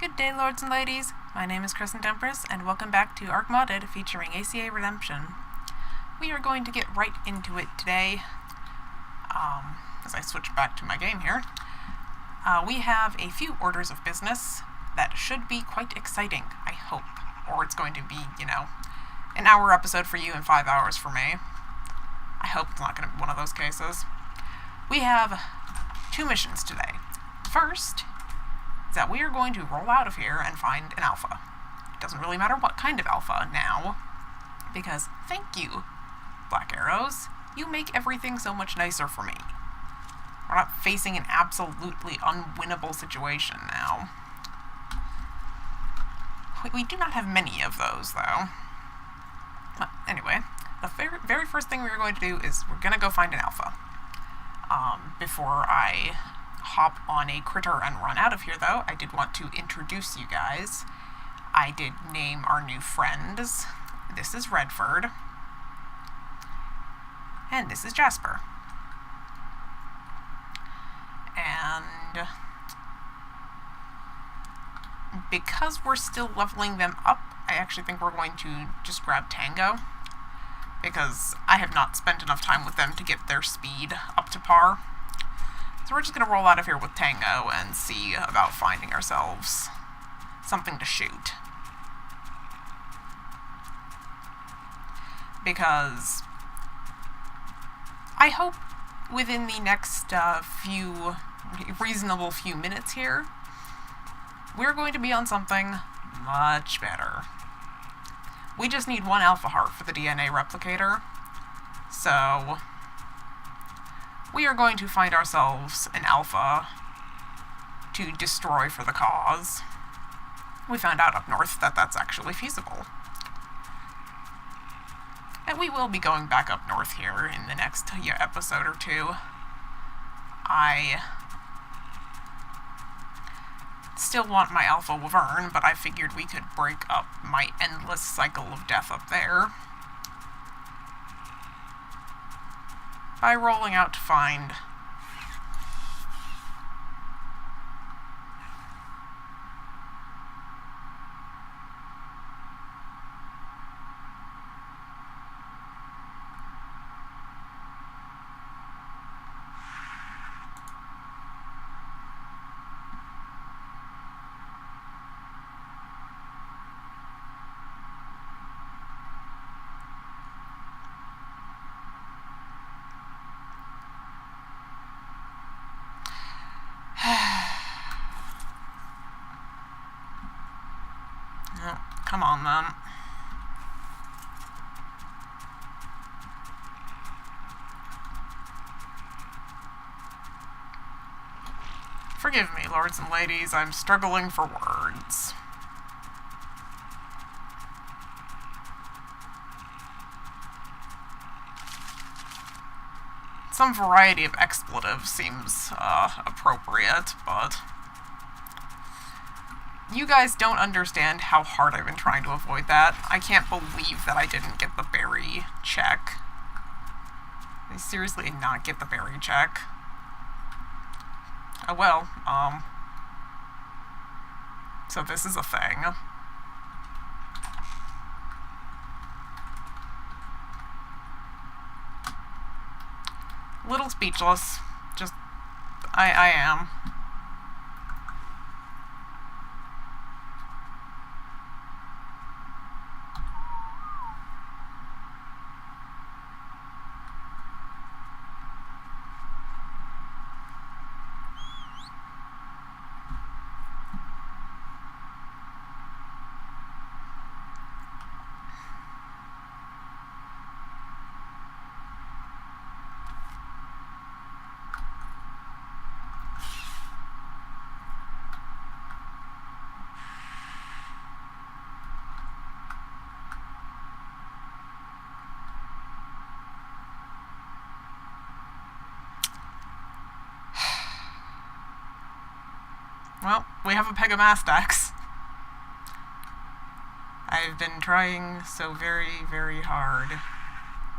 Good day, lords and ladies. My name is CrescentEmpress, and welcome back to Arc Modded featuring ACA Redemption. We are going to get right into it today. As I switch back to my game here, we have a few orders of business that should be quite exciting, I hope. Or it's going to be, an hour episode for you and 5 hours for me. I hope it's not going to be one of those cases. We have 2 missions today. First is that we are going to roll out of here and find an alpha. It doesn't really matter what kind of alpha now, because thank you, Black Arrows. You make everything so much nicer for me. We're not facing an absolutely unwinnable situation now. We do not have many of those, though. But anyway, the very first thing we're going to do is we're going to go find an alpha. Before I hop on a critter and run out of here, though, I did want to introduce you guys. I did name our new friends. This is Redford. And this is Jasper. And because we're still leveling them up, I actually think we're going to just grab Tango, because I have not spent enough time with them to get their speed up to par. So we're just going to roll out of here with Tango and see about finding ourselves something to shoot. Because I hope within the next reasonable few minutes here, we're going to be on something much better. We just need 1 alpha heart for the DNA replicator. So we are going to find ourselves an alpha to destroy for the cause. We found out up north that that's actually feasible. And we will be going back up north here in the next episode or 2. I still want my Alpha Wyvern, but I figured we could break up my endless cycle of death up there by rolling out to find come on, then. Forgive me, lords and ladies, I'm struggling for words. Some variety of expletive seems appropriate, but you guys don't understand how hard I've been trying to avoid that. I can't believe that I didn't get the berry check. I seriously did not get the berry check. Oh well, so this is a thing. Little speechless. Just, I am. Well, we have a Pegamastax. I've been trying so very, very hard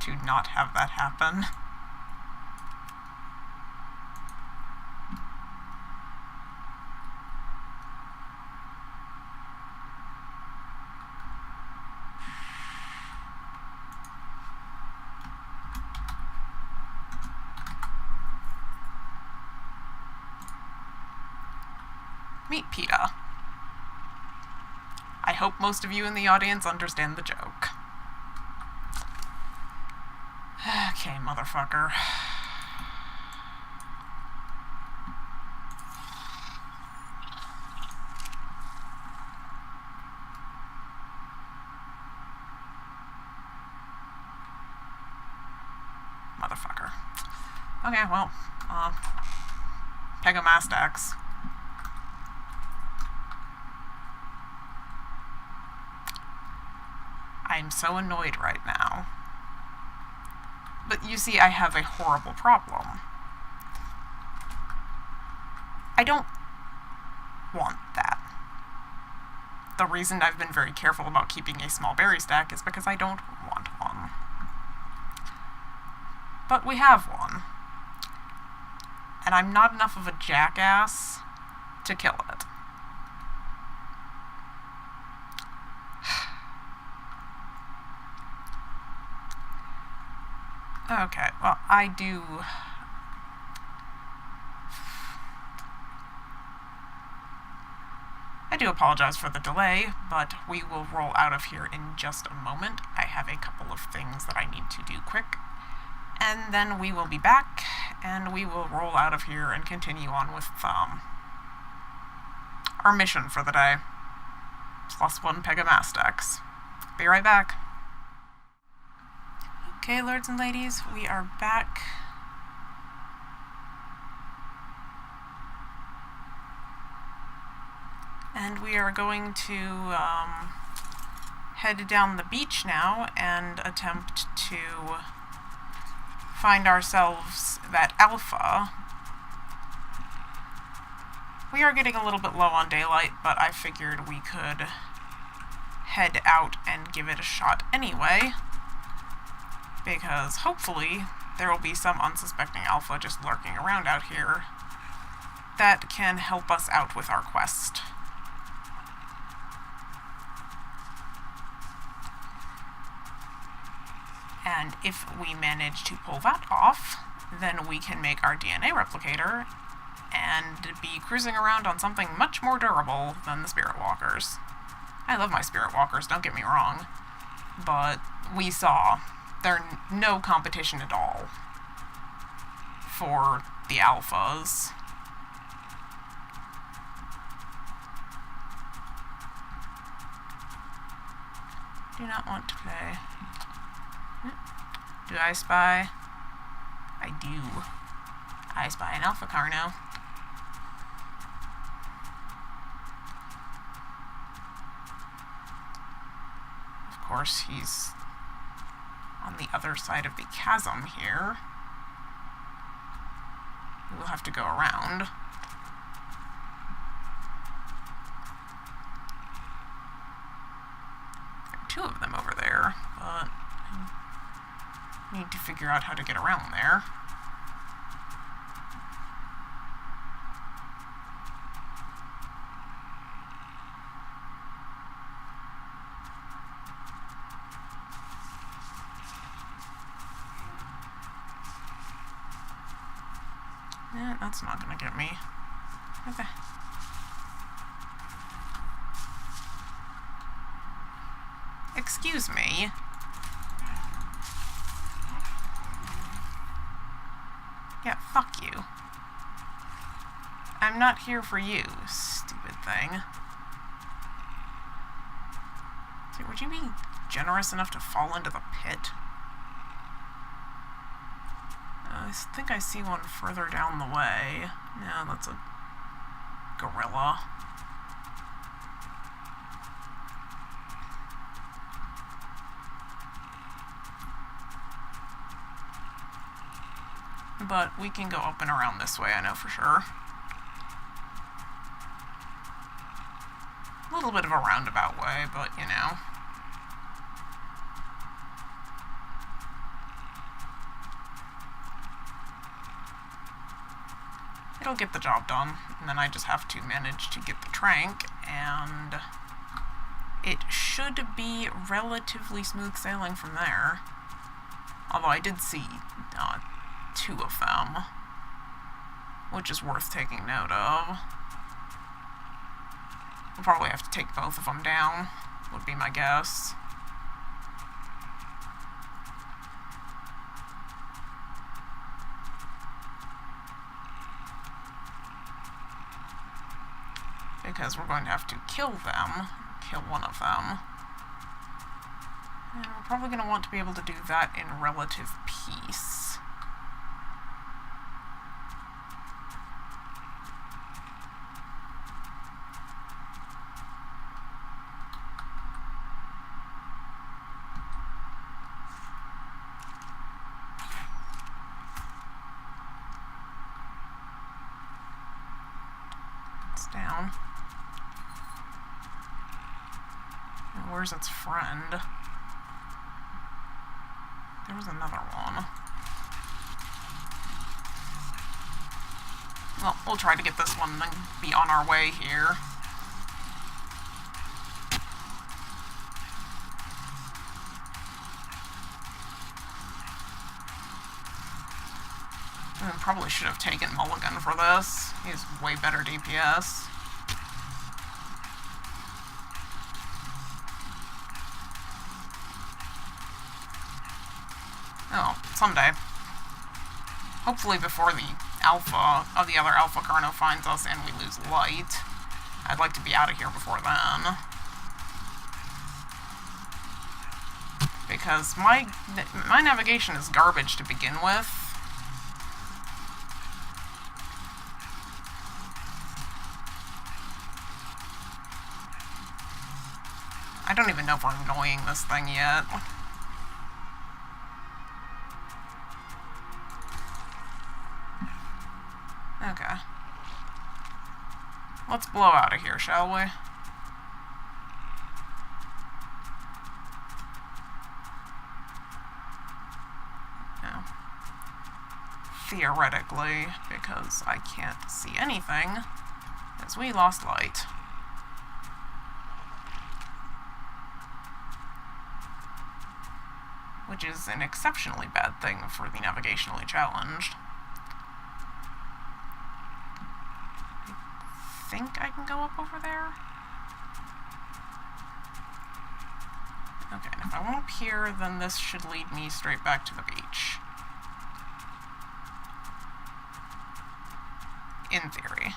to not have that happen. Meet PETA. I hope most of you in the audience understand the joke. Okay, motherfucker. Motherfucker. Okay, well, Pegamastax. I'm so annoyed right now. But you see, I have a horrible problem. I don't want that. The reason I've been very careful about keeping a small berry stack is because I don't want one. But we have one. And I'm not enough of a jackass to kill it. Okay, well, I do apologize for the delay, but we will roll out of here in just a moment. I have a couple of things that I need to do quick, and then we will be back, and we will roll out of here and continue on with our mission for the day. +1 Pegamastax. Be right back. Okay, lords and ladies, we are back. And we are going to head down the beach now and attempt to find ourselves that alpha. We are getting a little bit low on daylight, but I figured we could head out and give it a shot anyway, because hopefully there will be some unsuspecting alpha just lurking around out here that can help us out with our quest. And if we manage to pull that off, then we can make our DNA replicator and be cruising around on something much more durable than the Spirit Walkers. I love my Spirit Walkers, don't get me wrong, but we saw they're no competition at all for the alphas. Do not want to play. Do I spy? I do. I spy an alpha car now. Of course, he's on the other side of the chasm here. We'll have to go around. There are 2 of them over there, but I need to figure out how to get around there. Yeah, that's not gonna get me. Okay. Excuse me. Yeah, fuck you. I'm not here for you, stupid thing. So, would you be generous enough to fall into the pit? I think I see one further down the way. Yeah, that's a gorilla. But we can go up and around this way, I know for sure. A little bit of a roundabout way, but you know. It'll get the job done, and then I just have to manage to get the trank, and it should be relatively smooth sailing from there. Although I did see 2 of them, which is worth taking note of. We'll probably have to take both of them down, would be my guess. Because we're going to have to kill one of them. And we're probably going to want to be able to do that in relative peace. It's down. And where's its friend? There was another one. Well, we'll try to get this one and be on our way here. And probably should have taken Mulligan for this. He has way better DPS. Oh, someday. Hopefully before the other Alpha Carno finds us and we lose light. I'd like to be out of here before then. Because my navigation is garbage to begin with. I don't even know if we're annoying this thing yet. Okay. Let's blow out of here, shall we? No. Theoretically, because I can't see anything, as we lost light. Which is an exceptionally bad thing for the navigationally challenged. I think I can go up over there? Okay, and if I went up here, then this should lead me straight back to the beach. In theory.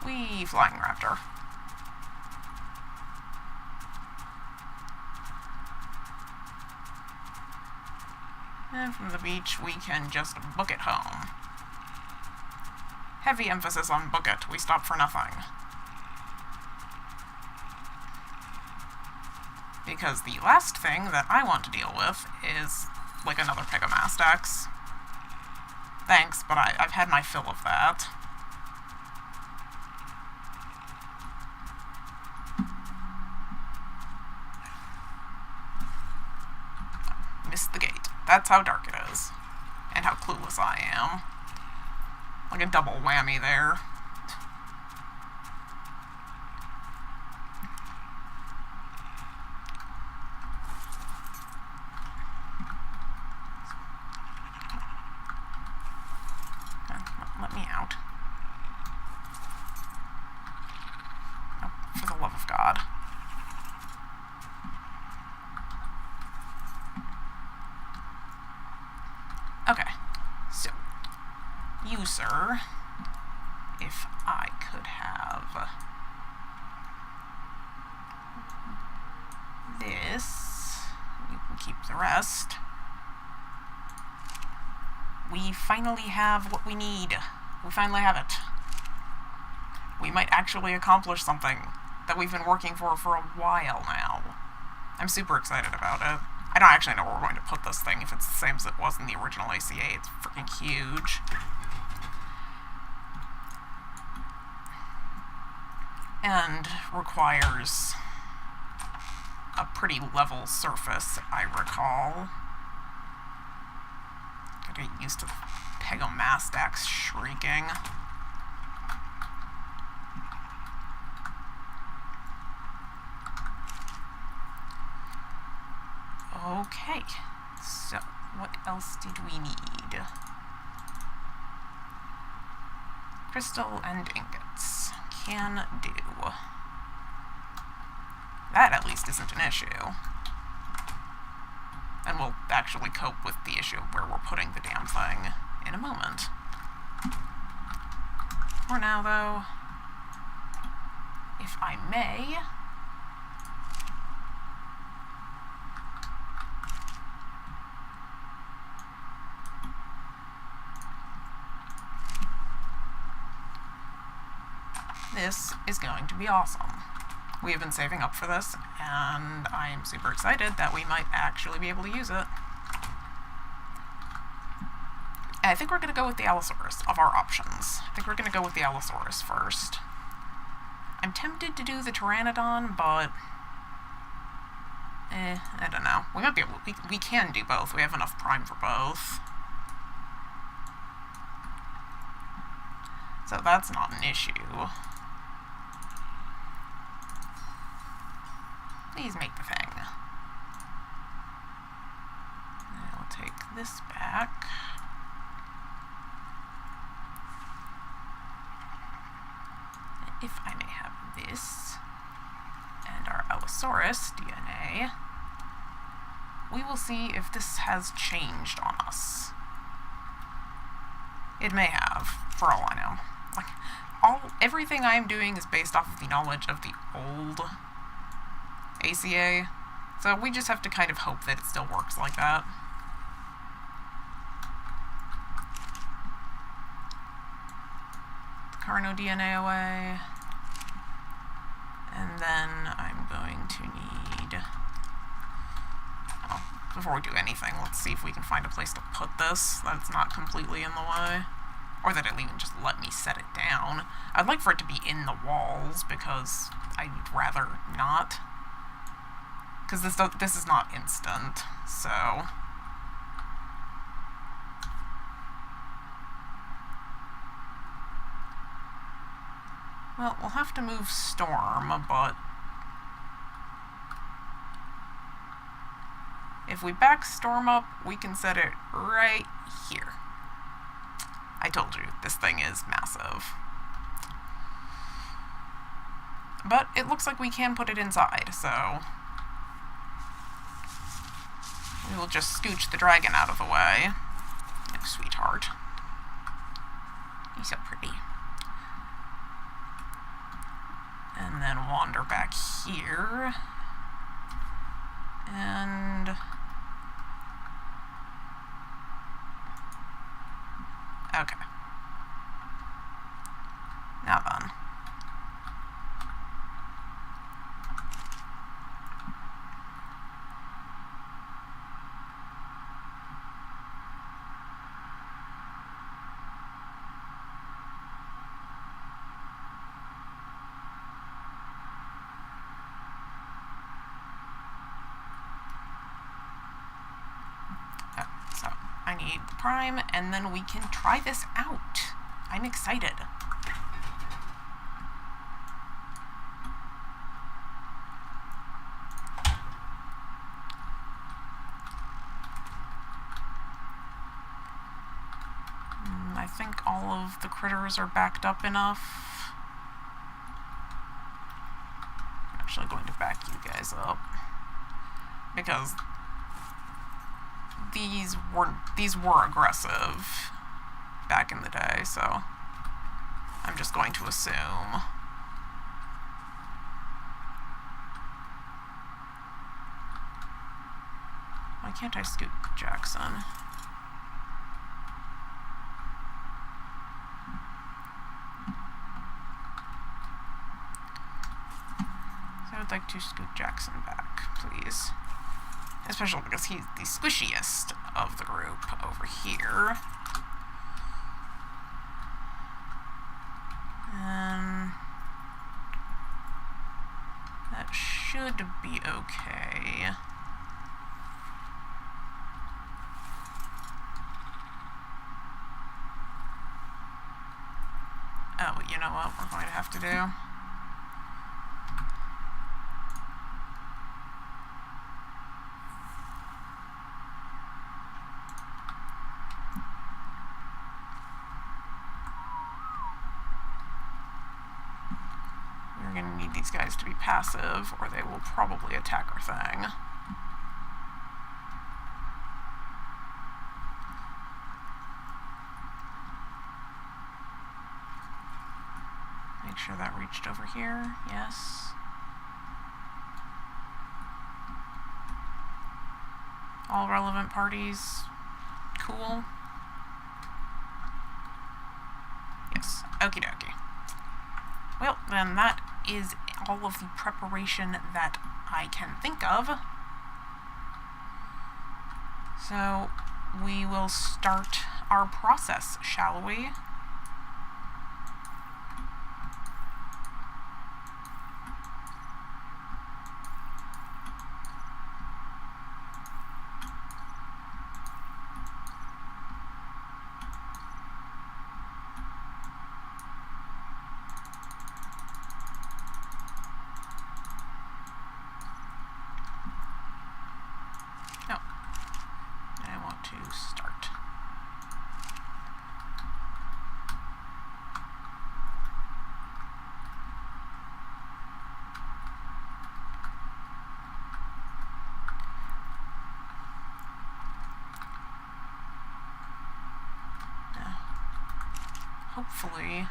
Whee, flying raptor. And from the beach, we can just book it home. Heavy emphasis on book it. We stop for nothing. Because the last thing that I want to deal with is, like, another Pegomastax. Thanks, but I've had my fill of that. Missed the gate. That's how dark it is. And how clueless I am. Like a double whammy there. Let me out. Oh, for the love of God. Okay, so, you, sir, if I could have this, you can keep the rest. We finally have what we need. We finally have it. We might actually accomplish something that we've been working for a while now. I'm super excited about it. I don't actually know where we're going to put this thing if it's the same as it was in the original ACA. It's freaking huge. And requires a pretty level surface, I recall. Gotta get used to the Pegomastax shrieking. Okay, so what else did we need? Crystal and ingots. Can do. That at least isn't an issue. And we'll actually cope with the issue of where we're putting the damn thing in a moment. For now, though, if I may, this is going to be awesome. We have been saving up for this, and I am super excited that we might actually be able to use it. I think we're going to go with the allosaurus of our options. I think we're going to go with the allosaurus first. I'm tempted to do the pteranodon, but I don't know. We might be able. We can do both. We have enough prime for both. So that's not an issue. Please make the thing. I'll take this back. If I may have this, and our allosaurus DNA, we will see if this has changed on us. It may have, for all I know. Everything I am doing is based off of the knowledge of the old ACA, so we just have to kind of hope that it still works like that. Carno DNA away, and then I'm going to need, before we do anything, let's see if we can find a place to put this that's not completely in the way, or that it'll even just let me set it down. I'd like for it to be in the walls, because I'd rather not, because this is not instant, so well, we'll have to move Storm, but if we back Storm up, we can set it right here. I told you, this thing is massive. But it looks like we can put it inside, so we will just scooch the dragon out of the way. Oh, sweetheart. He's so pretty. And then wander back here. And okay. Now then. So I need the prime, and then we can try this out. I'm excited. I think all of the critters are backed up enough. I'm actually going to back you guys up, because these were aggressive back in the day, so I'm just going to assume. Why can't I scoot Jackson? So I would like to scoot Jackson back, please. Especially because he's the squishiest of the group over here. That should be okay. Oh, you know what we're going to have to do? need these guys to be passive, or they will probably attack our thing. Make sure that reached over here. Yes. All relevant parties. Cool. Yes. Okie dokie. Well, then that is all of the preparation that I can think of. So we will start our process, shall we? Hopefully,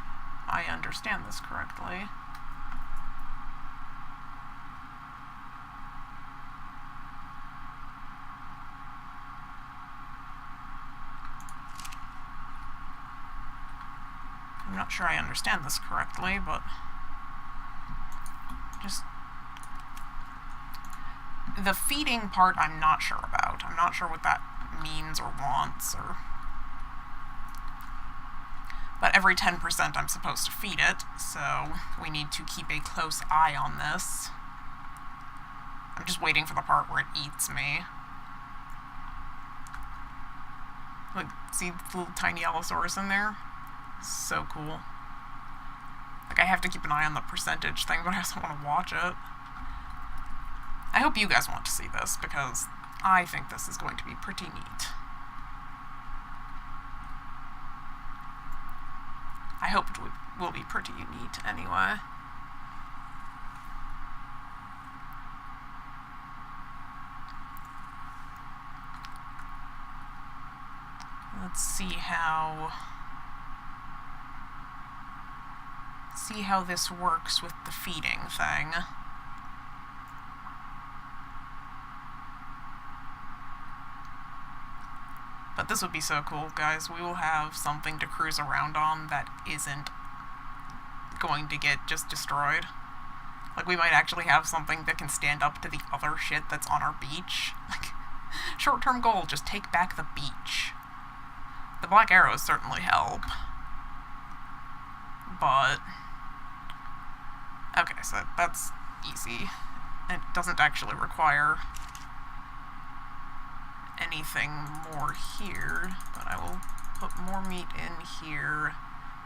I understand this correctly. I'm not sure I understand this correctly, but just the feeding part I'm not sure about. I'm not sure what that means or wants, or... But every 10% I'm supposed to feed it, so we need to keep a close eye on this. I'm just waiting for the part where it eats me. Like, see the little tiny allosaurus in there? So cool. Like, I have to keep an eye on the percentage thing, but I also want to watch it. I hope you guys want to see this, because I think this is going to be pretty neat. I hope it will be pretty neat anyway. Let's see how this works with the feeding thing. But this would be so cool, guys. We will have something to cruise around on that isn't going to get just destroyed. Like, we might actually have something that can stand up to the other shit that's on our beach. Like, short-term goal, just take back the beach. The black arrows certainly help. But... okay, so that's easy. It doesn't actually require anything more here, but I will put more meat in here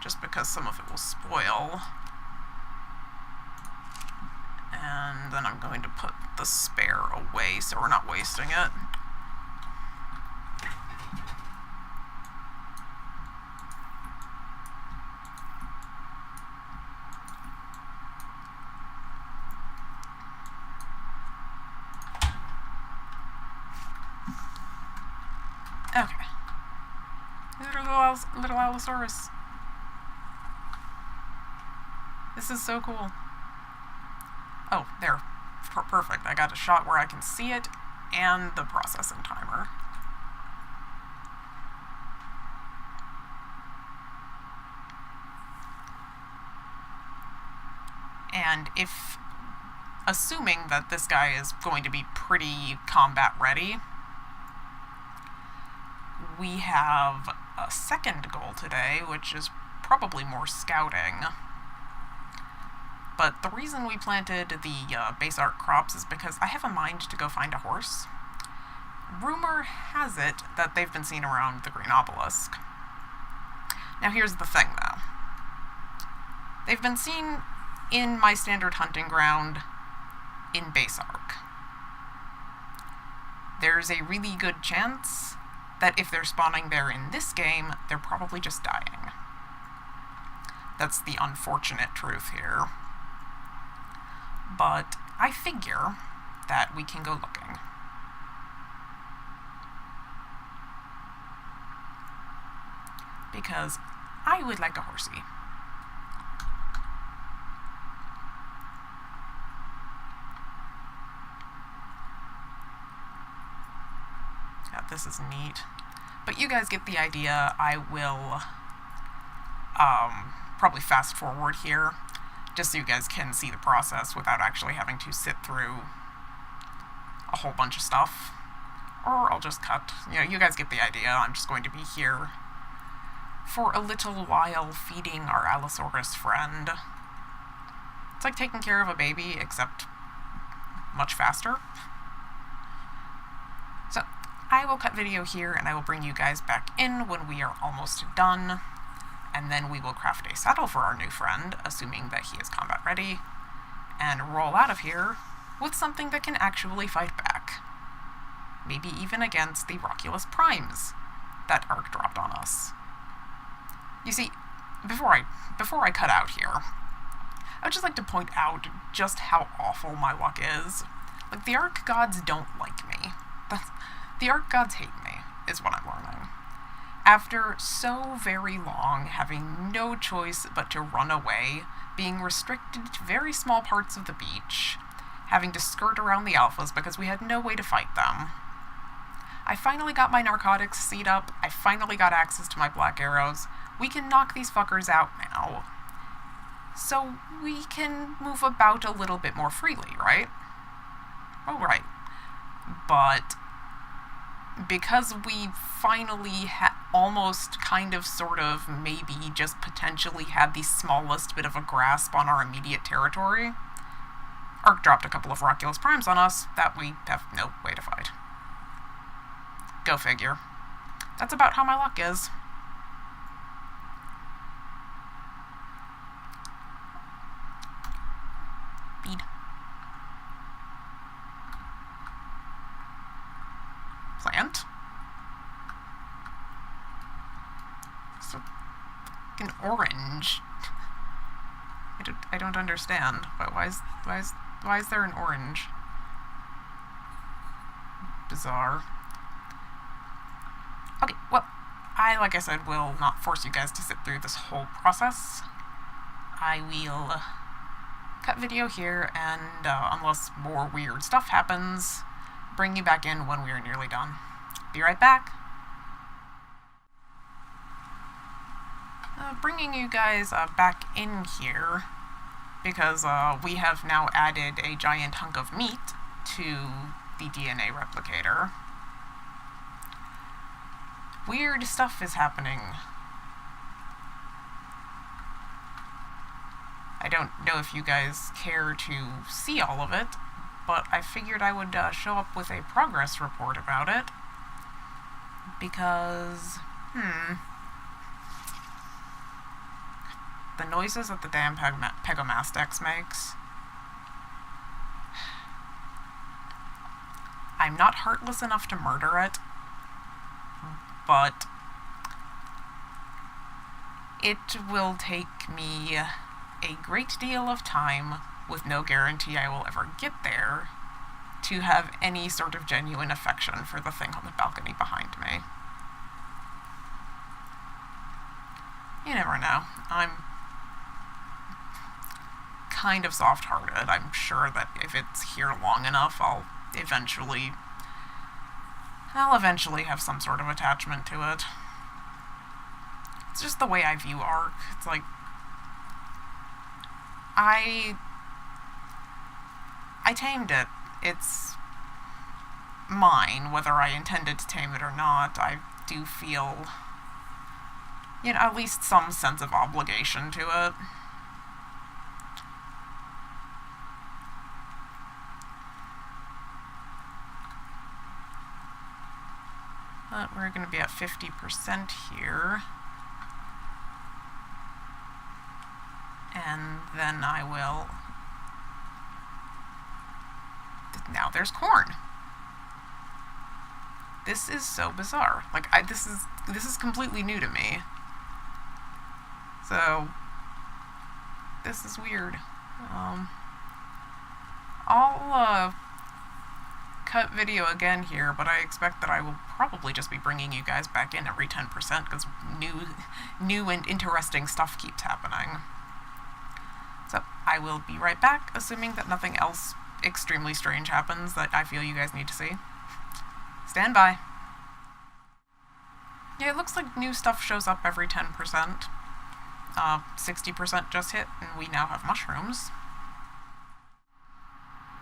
just because some of it will spoil. And then I'm going to put the spare away so we're not wasting it. Okay. Little allosaurus. This is so cool. Oh, there. Perfect. I got a shot where I can see it and the processing timer. And assuming that this guy is going to be pretty combat ready, we have a second goal today, which is probably more scouting. But the reason we planted the base art crops is because I have a mind to go find a horse. Rumor has it that they've been seen around the Green Obelisk. Now here's the thing, though. They've been seen in my standard hunting ground in base arc. There's a really good chance that if they're spawning there in this game, they're probably just dying. That's the unfortunate truth here. but I figure that we can go looking. Because I would like a horsey. Yeah, this is neat. But you guys get the idea. I will probably fast forward here, just so you guys can see the process without actually having to sit through a whole bunch of stuff. Or I'll just cut. You know, you guys get the idea. I'm just going to be here for a little while feeding our allosaurus friend. It's like taking care of a baby, except much faster. So I will cut video here, and I will bring you guys back in when we are almost done, and then we will craft a saddle for our new friend, assuming that he is combat ready, and roll out of here with something that can actually fight back. Maybe even against the Roculus primes that Ark dropped on us. You see, before I cut out here, I would just like to point out just how awful my luck is. Like, the Ark gods don't like me. The Ark gods hate me, is what I'm learning. After so very long having no choice but to run away, being restricted to very small parts of the beach, having to skirt around the alphas because we had no way to fight them, I finally got my narcotics seed up, I finally got access to my black arrows. We can knock these fuckers out now. So we can move about a little bit more freely, right? Oh, right. But because we finally almost kind of sort of maybe just potentially had the smallest bit of a grasp on our immediate territory, Ark dropped a couple of Roculus primes on us that we have no way to fight. Go figure. That's about how my luck is. Feed. Plant. So fucking orange. I don't understand. Why is there an orange? Bizarre. Okay, well, like I said, will not force you guys to sit through this whole process. I will cut video here, and unless more weird stuff happens, bring you back in when we are nearly done. Be right back. Bringing you guys back in here, because we have now added a giant hunk of meat to the DNA replicator. Weird stuff is happening. I don't know if you guys care to see all of it, but I figured I would show up with a progress report about it, because, the noises that the damn Pegomastax makes. I'm not heartless enough to murder it, but it will take me a great deal of time, with no guarantee I will ever get there, to have any sort of genuine affection for the thing on the balcony behind me. You never know. I'm kind of soft-hearted. I'm sure that if it's here long enough, I'll eventually have some sort of attachment to it. It's just the way I view Ark. It's like, I tamed it. It's mine, whether I intended to tame it or not. I do feel, at least some sense of obligation to it. But we're going to be at 50% here. And then I will... Now there's corn. This is so bizarre. Like, this is completely new to me. So, this is weird. I'll cut video again here, but I expect that I will probably just be bringing you guys back in every 10% because new and interesting stuff keeps happening. So I will be right back, assuming that nothing else extremely strange happens that I feel you guys need to see. Stand by. Yeah, it looks like new stuff shows up every 10%. 60% just hit, and we now have mushrooms.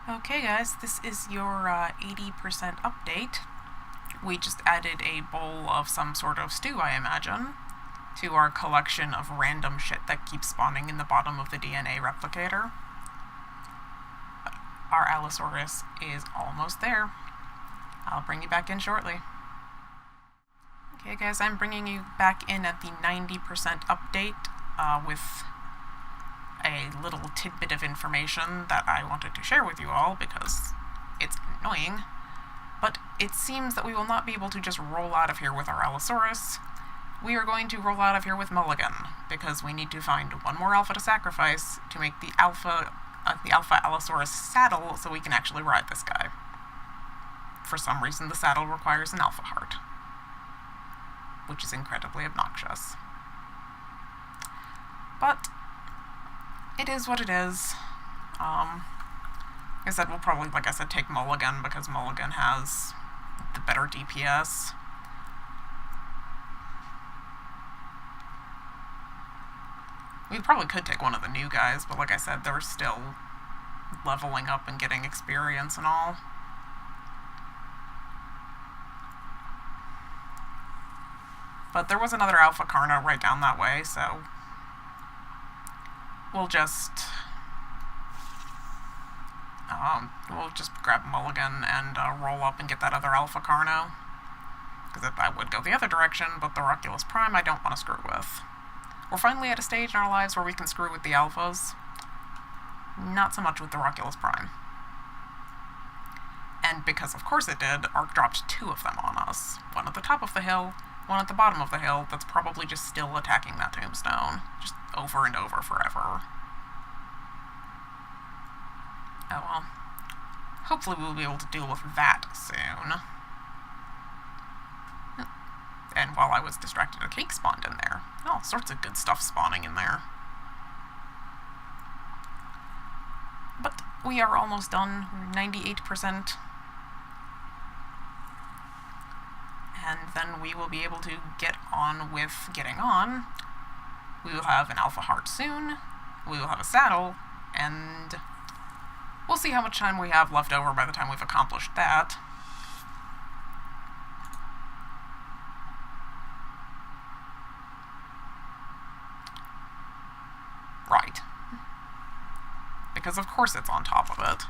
Okay guys, this is your 80% update. We just added a bowl of some sort of stew, I imagine, to our collection of random shit that keeps spawning in the bottom of the DNA replicator. Our allosaurus is almost there. I'll bring you back in shortly. Okay guys, I'm bringing you back in at the 90% update with a little tidbit of information that I wanted to share with you all because it's annoying. But it seems that we will not be able to just roll out of here with our allosaurus. We are going to roll out of here with Mulligan because we need to find one more alpha to sacrifice to make the alpha allosaurus saddle so we can actually ride this guy. For some reason, the saddle requires an alpha heart, which is incredibly obnoxious. But it is what it is. Like I said, we'll probably, like I said, take Mulligan because Mulligan has the better DPS. We probably could take one of the new guys, but like I said, they're still leveling up and getting experience and all. But there was another Alpha Carno right down that way, so we'll just grab Mulligan and roll up and get that other Alpha Carno. Because if I would go the other direction, but the Oculus Prime I don't want to screw with. We're finally at a stage in our lives where we can screw with the Alphas. Not so much with the Oculus Prime. And because of course it did, Ark dropped 2 of them on us. One at the top of the hill, one at the bottom of the hill that's probably just still attacking that tombstone. Just over and over forever. Oh well. Hopefully we'll be able to deal with that soon. And while I was distracted, a cake spawned in there. All sorts of good stuff spawning in there. But we are almost done. We're 98%. And then we will be able to get on with getting on. We will have an alpha heart soon. We will have a saddle. And we'll see how much time we have left over by the time we've accomplished that. Right. Because of course it's on top of it.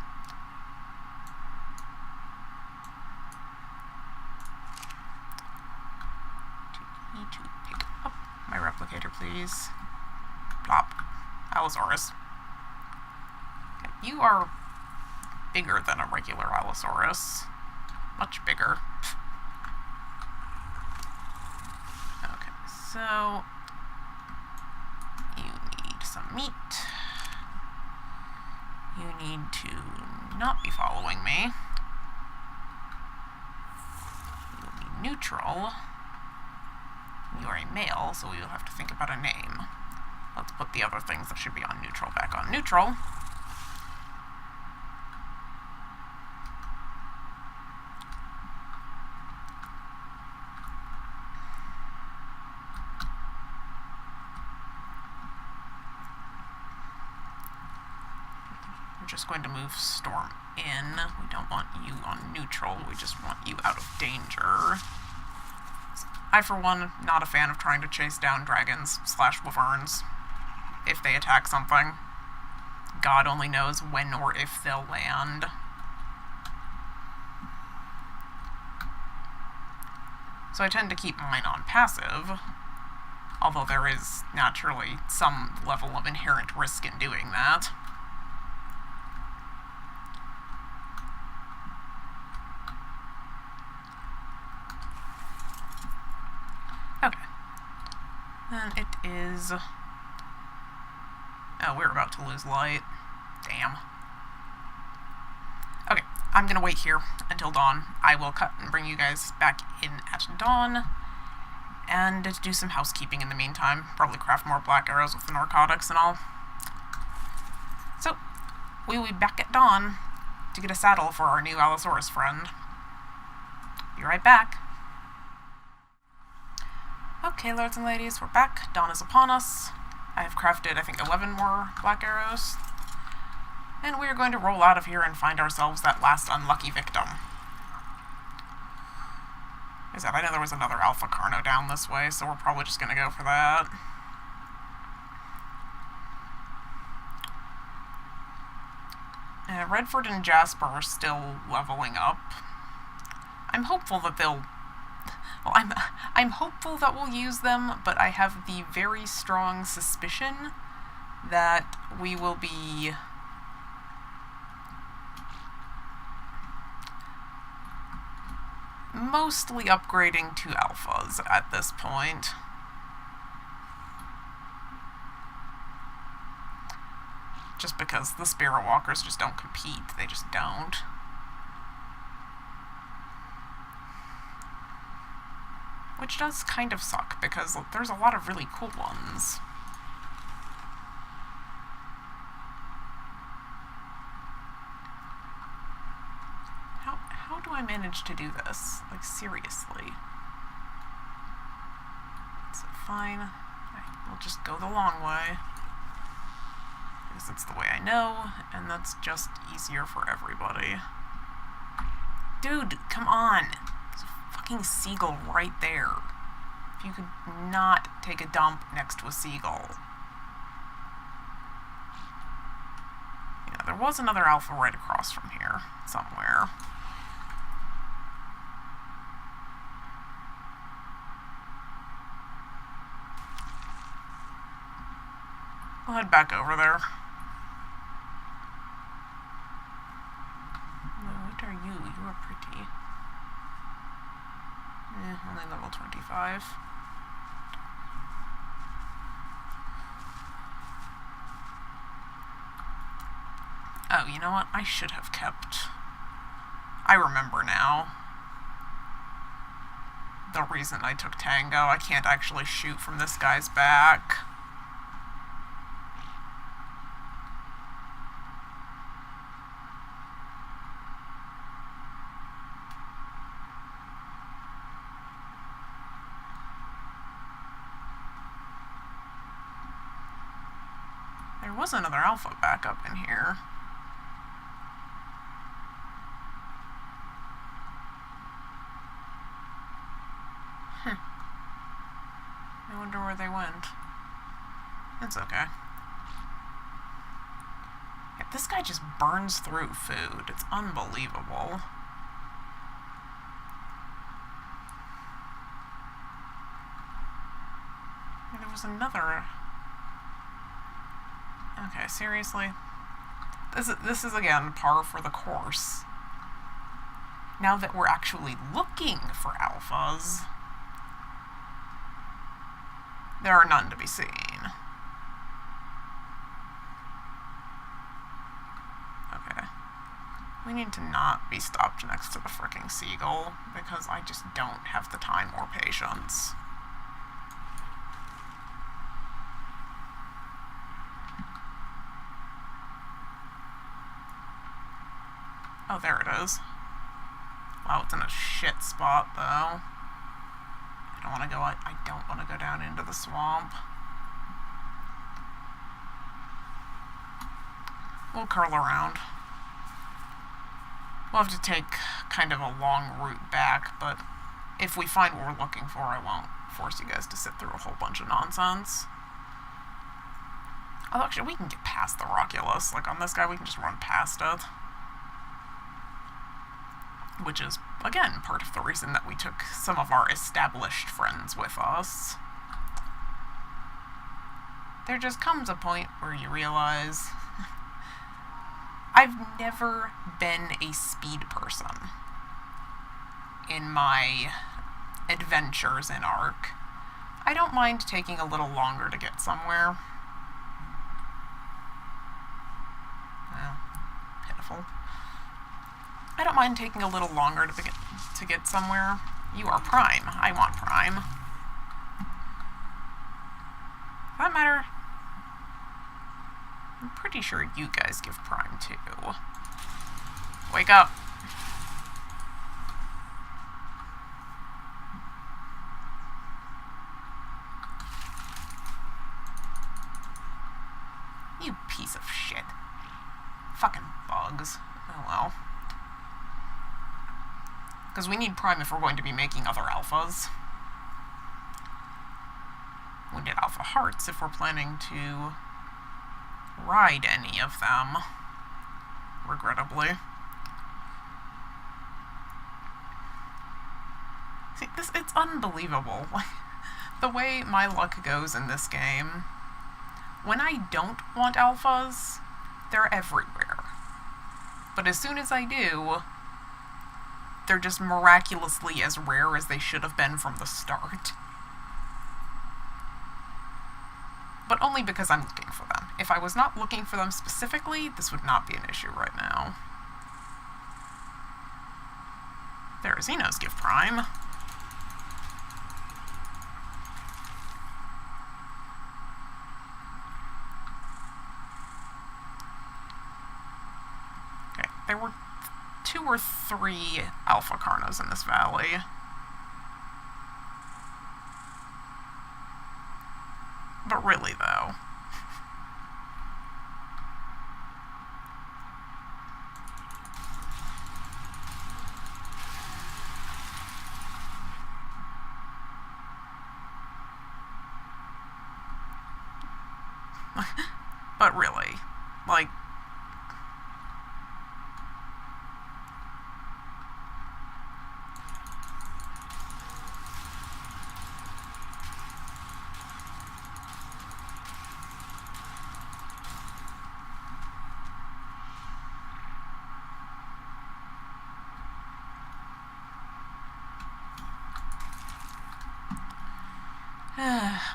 Need to pick up my replicator, please. Plop. Allosaurus. Okay, you are bigger than a regular allosaurus. Much bigger. Okay, so you need some meat. You need to not be following me. You'll be neutral. You are a male, so we will have to think about a name. Let's put the other things that should be on neutral back on neutral. We're just going to move Storm in. We don't want you on neutral, we just want you out of danger. I, for one, not a fan of trying to chase down dragons / wyverns if they attack something. God only knows when or if they'll land. So I tend to keep mine on passive, although there is naturally some level of inherent risk in doing that. Okay. And it is... Oh, we're about to lose light. Damn. I'm going to wait here until dawn. I will cut and bring you guys back in at dawn and do some housekeeping in the meantime. Probably craft more black arrows with the narcotics and all. So, we will be back at dawn to get a saddle for our new allosaurus friend. Be right back. Okay, lords and ladies, we're back. Dawn is upon us. I have crafted, I think, 11 more black arrows. And we are going to roll out of here and find ourselves that last unlucky victim. I know there was another Alpha Carno down this way, so we're probably just going to go for that. Redford and Jasper are still leveling up. I'm hopeful that they'll... Well, I'm hopeful that we'll use them, but I have the very strong suspicion that we will be... mostly upgrading to alphas at this point. Just because the Spirit Walkers just don't compete. They just don't. Which does kind of suck, because there's a lot of really cool ones. How do I manage to do this? Like, seriously. Is it fine? We'll just go the long way. Because it's the way I know, and that's just easier for everybody. Dude, come on! There's a fucking seagull right there. If you could not take a dump next to a seagull. Yeah, there was another alpha right across from here, somewhere. We'll head back over there. What are you? You are pretty. Only level 25. Oh, you know what? I should have kept... I remember now. The reason I took Tango. I can't actually shoot from this guy's back. There was another alpha back up in here. I wonder where they went. It's okay. Yeah, this guy just burns through food. It's unbelievable. There was another... Okay, seriously? This is again par for the course. Now that we're actually looking for alphas, there are none to be seen. Okay. We need to not be stopped next to the frickin' seagull, because I just don't have the time or patience. Oh, there it is. Wow, it's in a shit spot, though. I don't want to go down into the swamp. We'll curl around. We'll have to take kind of a long route back, but if we find what we're looking for, I won't force you guys to sit through a whole bunch of nonsense. Although, actually, we can get past the Roculus. Like, on this guy, we can just run past it. Which is, again, part of the reason that we took some of our established friends with us. There just comes a point where you realize... I've never been a speed person in my adventures in Ark. I don't mind taking a little longer to get somewhere. Well, pitiful. I don't mind taking a little longer to get somewhere. You are prime. I want prime. For that matter, I'm pretty sure you guys give prime too. Wake up. You piece of shit. Fucking bugs. Oh well. Because we need prime if we're going to be making other alphas. We need alpha hearts if we're planning to ride any of them. Regrettably. See, it's unbelievable. The way my luck goes in this game. When I don't want alphas, they're everywhere. But as soon as I do, they're just miraculously as rare as they should have been from the start. But only because I'm looking for them. If I was not looking for them specifically, this would not be an issue right now. There, Xenos give prime. Okay, there were 2 or 3 alpha carnos in this valley. But really, though. But really, like...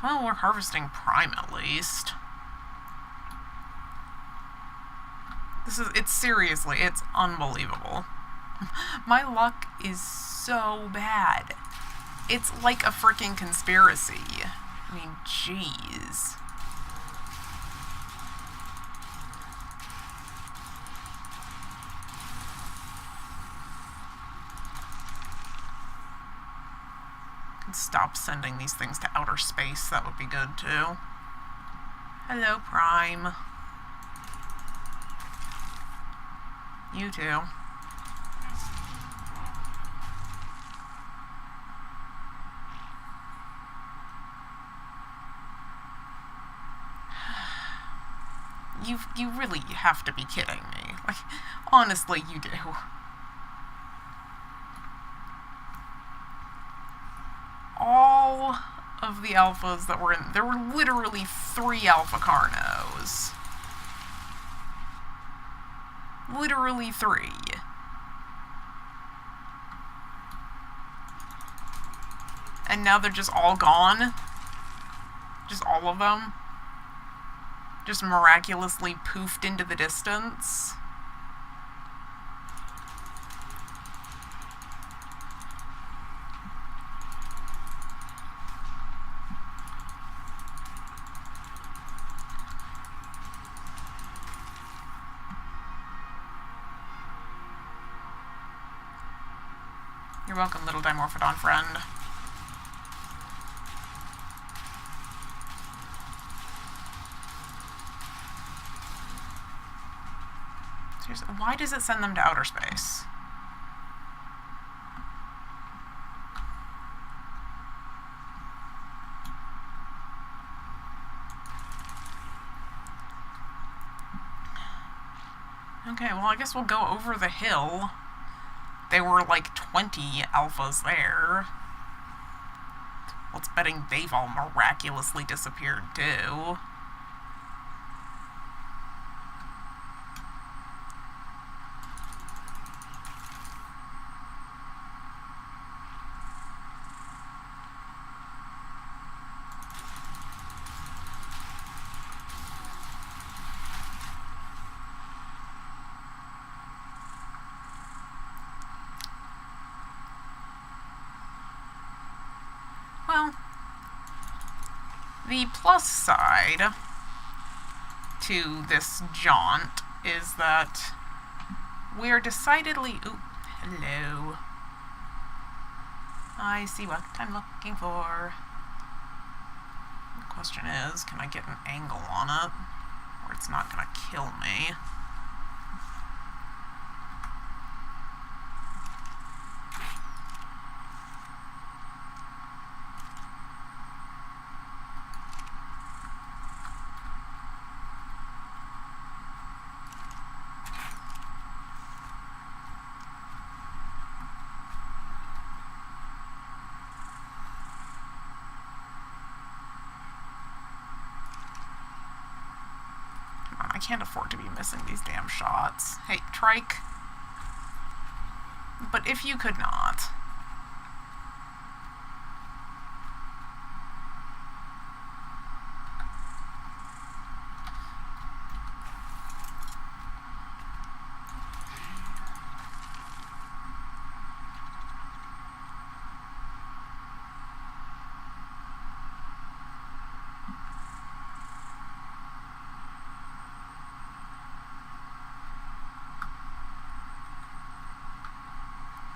well, we're harvesting prime at least. It's unbelievable. My luck is so bad. It's like a freaking conspiracy. I mean, jeez. Stop sending these things to outer space. That would be good too. Hello, Prime. You too. You really have to be kidding me. Like, honestly, you do. All of the alphas that were in... There were literally 3 alpha carnos. Literally 3. And now they're just all gone? Just all of them? Just miraculously poofed into the distance? You're welcome, little Dimorphodon friend. Seriously, why does it send them to outer space? Okay, well, I guess we'll go over the hill. There were like 20 alphas there. Let's betting they've all miraculously disappeared too. Well, the plus side to this jaunt is that we're decidedly... Ooh, hello. I see what I'm looking for. The question is, can I get an angle on it where it's not going to kill me? I can't afford to be missing these damn shots. Hey, trike. But if you could not.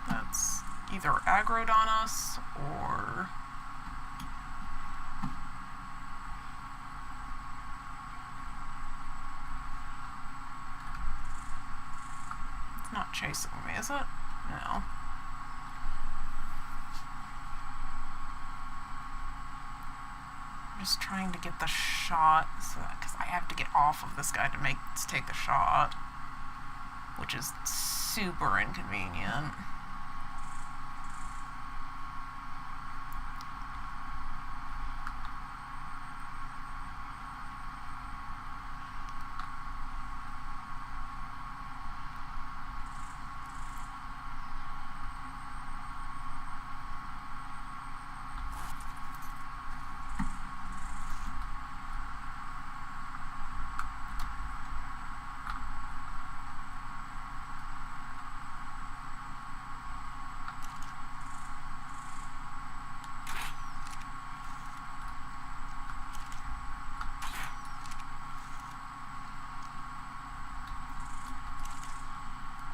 That's either aggroed on us or... It's not chasing me, is it? No. I'm just trying to get the shot, because I have to get off of this guy to take the shot, which is super inconvenient.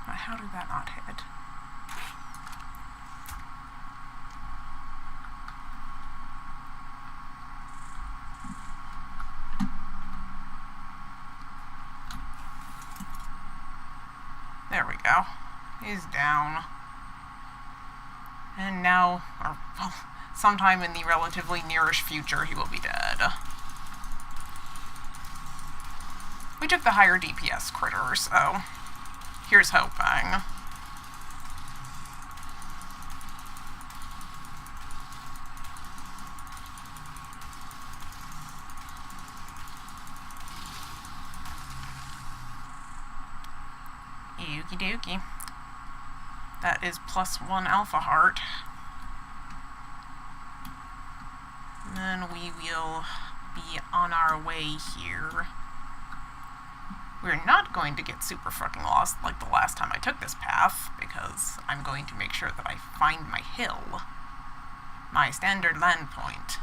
How did that not hit? There we go. He's down. And now, or well, sometime in the relatively nearish future, he will be dead. We took the higher DPS critter, so here's hoping. Okie dokie. That is +1 alpha heart. And then we will be on our way here. We're not going to get super fucking lost like the last time I took this path, because I'm going to make sure that I find my hill. My standard land point.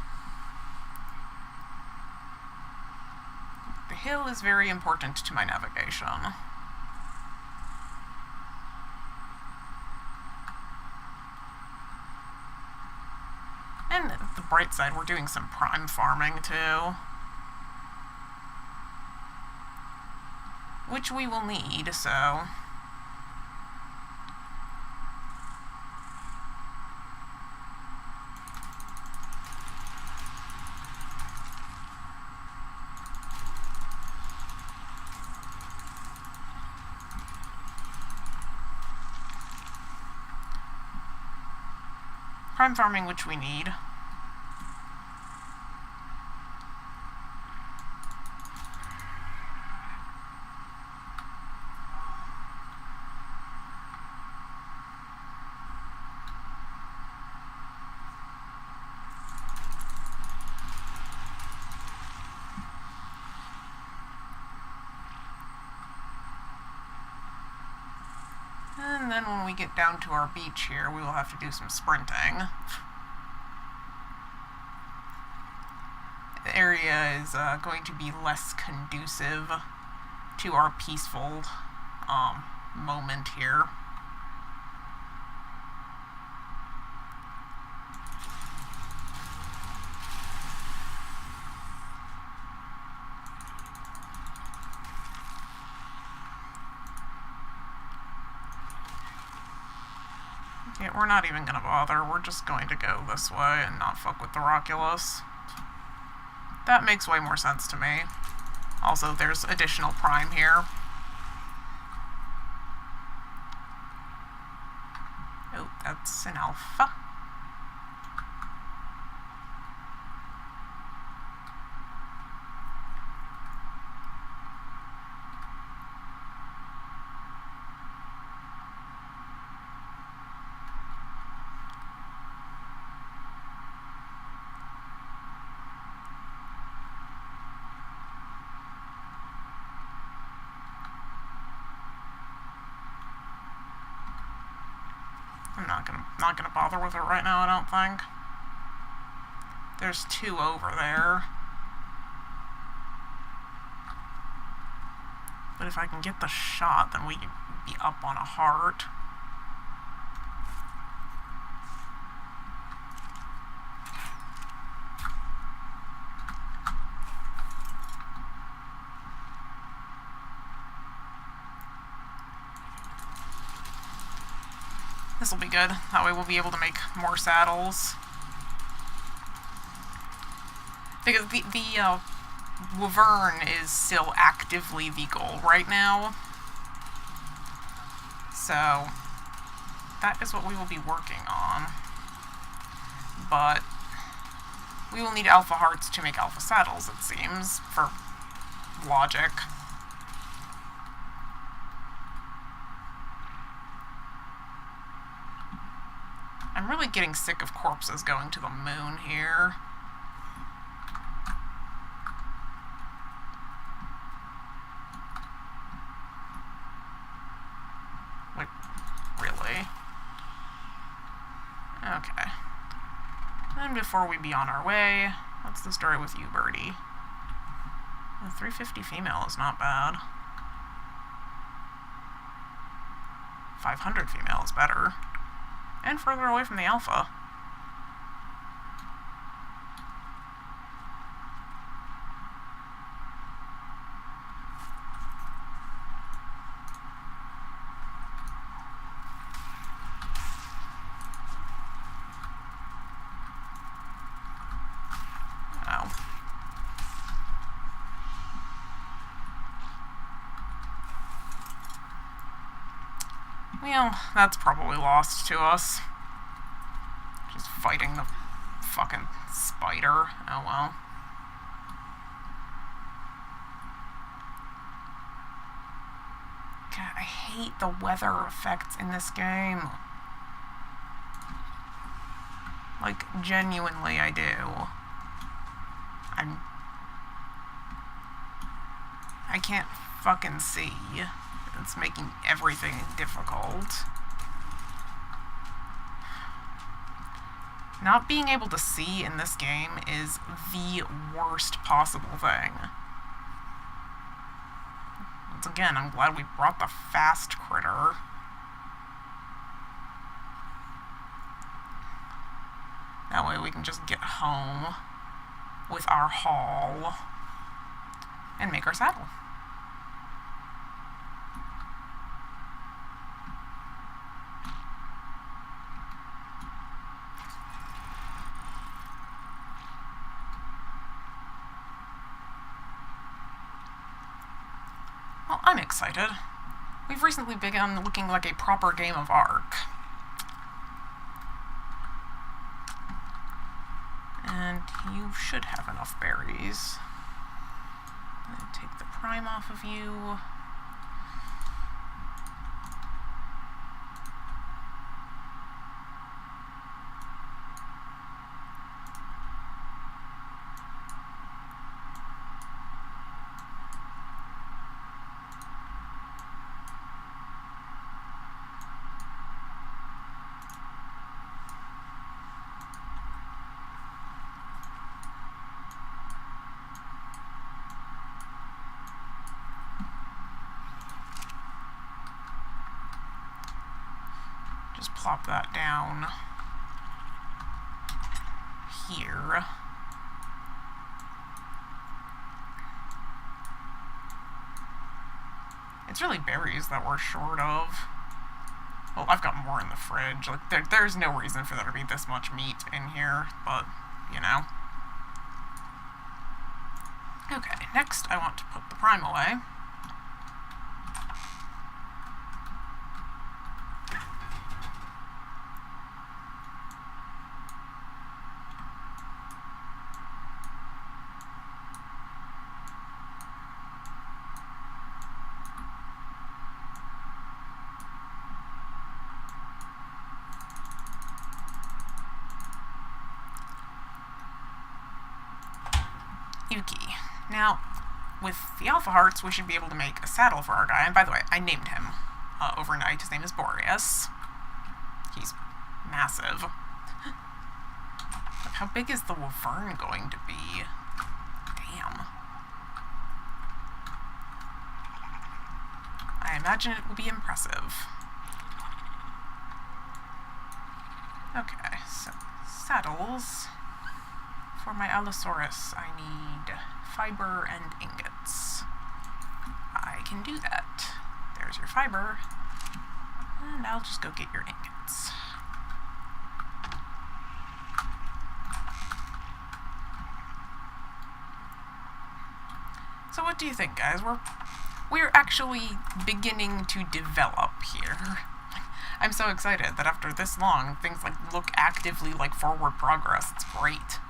The hill is very important to my navigation. And the bright side, we're doing some prime farming too. Which we will need, so... Prime farming, which we need. And then when we get down to our beach here, we will have to do some sprinting. area is going to be less conducive to our peaceful moment here. Yeah, we're not even going to bother. We're just going to go this way and not fuck with the Roculus. That makes way more sense to me. Also, there's additional prime here. Oh, that's an alpha. I'm not gonna bother with it right now, I don't think. There's two over there. But if I can get the shot, then we can be up on a heart. This will be good. That way we'll be able to make more saddles. Because the Wyvern is still actively the goal right now. So that is what we will be working on. But we will need alpha hearts to make alpha saddles, it seems, for logic. I'm really getting sick of corpses going to the moon here. Like, really? Okay. And before we be on our way, what's the story with you, birdie? A 350 female is not bad. 500 female is better. And further away from the alpha. Oh. Well, that's probably lost to us. Just fighting the fucking spider. Oh well. God, I hate the weather effects in this game. Like, genuinely, I do. I can't fucking see. It's making everything difficult. Not being able to see in this game is the worst possible thing. Once again, I'm glad we brought the fast critter. That way we can just get home with our haul and make our saddle. Well, I'm excited. We've recently begun looking like a proper game of Ark. And you should have enough berries. Take the prime off of you. just plop that down here. It's really berries that we're short of. Well, I've got more in the fridge. Like, there's no reason for there to be this much meat in here, but, you know. Okay, next I want to put the prime away. Yuki. Now, with the alpha hearts, we should be able to make a saddle for our guy. And by the way, I named him overnight. His name is Boreas. He's massive. Like, how big is the Wyvern going to be? Damn. I imagine it will be impressive. Okay, so saddles. For my allosaurus, I need fiber and ingots. I can do that. There's your fiber. And I'll just go get your ingots. So what do you think, guys? We're actually beginning to develop here. I'm so excited that after this long, things look actively like forward progress. It's great.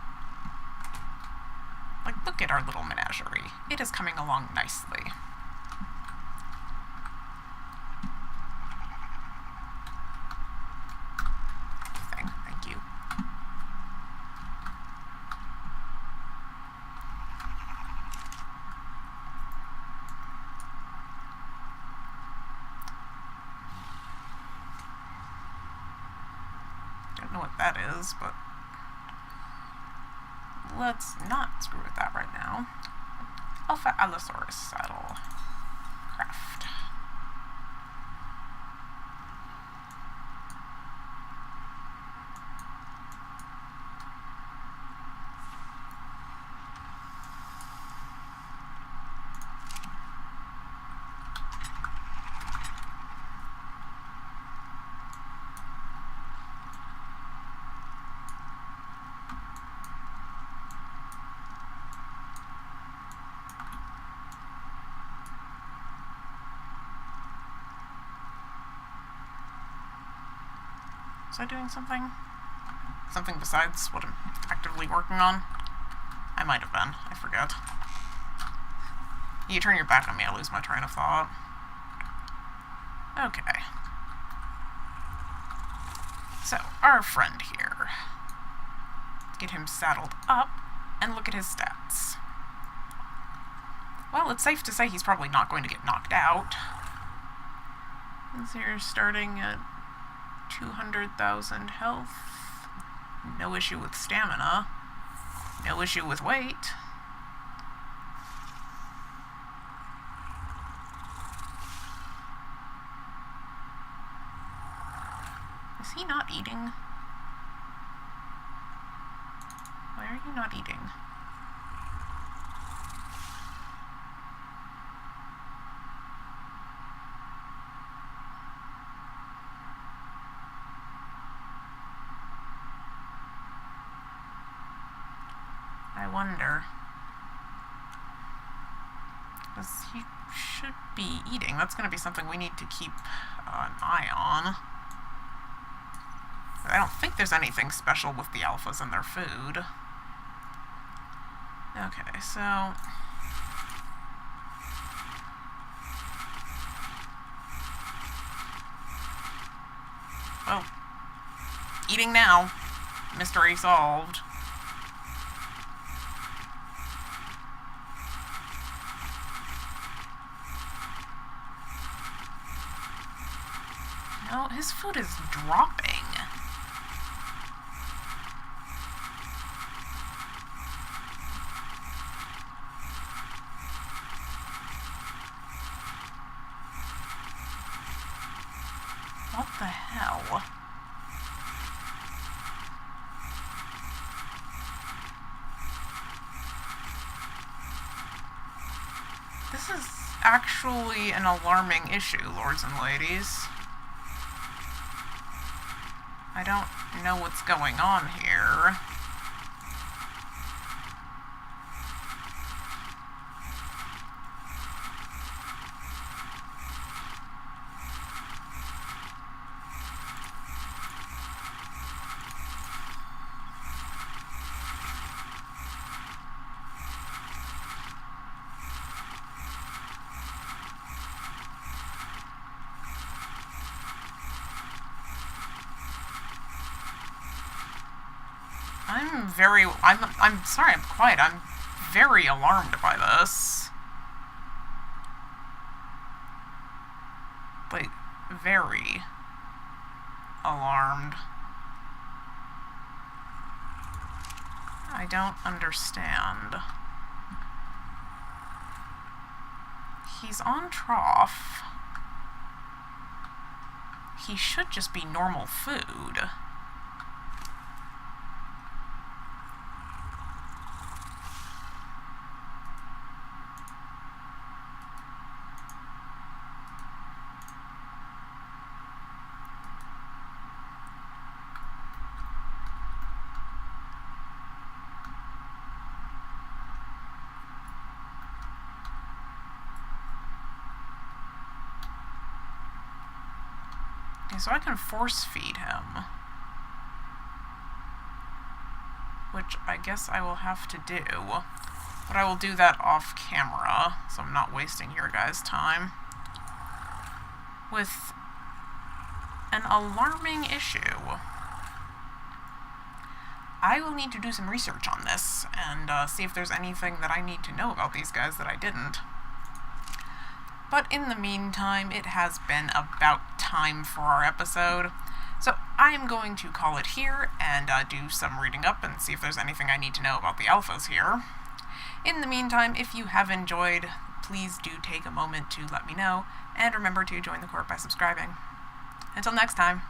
Look at our little menagerie. It is coming along nicely. Thank you. Don't know what that is, but let's not screw with that right now. Alpha Allosaurus saddle. Craft. Was I doing something? Something besides what I'm actively working on? I might have been. I forget. You turn your back on me, I lose my train of thought. Okay. So, our friend here. Get him saddled up, and look at his stats. Well, it's safe to say he's probably not going to get knocked out. So you're starting at 200,000 health. No issue with stamina. No issue with weight. Is he not eating? Why are you not eating? I wonder. Because he should be eating. That's going to be something we need to keep an eye on. I don't think there's anything special with the alphas and their food. Okay, so... well, eating now. Mystery solved. No, his food is dropping. What the hell? This is actually an alarming issue, lords and ladies. I don't know what's going on here. I'm sorry, I'm quiet. I'm very alarmed by this. Like, very alarmed. I don't understand. He's on trough. He should just be normal food. Okay, so I can force feed him, which I guess I will have to do, but I will do that off camera, so I'm not wasting your guys' time with an alarming issue. I will need to do some research on this and see if there's anything that I need to know about these guys that I didn't. But in the meantime, it has been about time for our episode, so I am going to call it here and do some reading up and see if there's anything I need to know about the alphas here. In the meantime, if you have enjoyed, please do take a moment to let me know, and remember to join the court by subscribing. Until next time.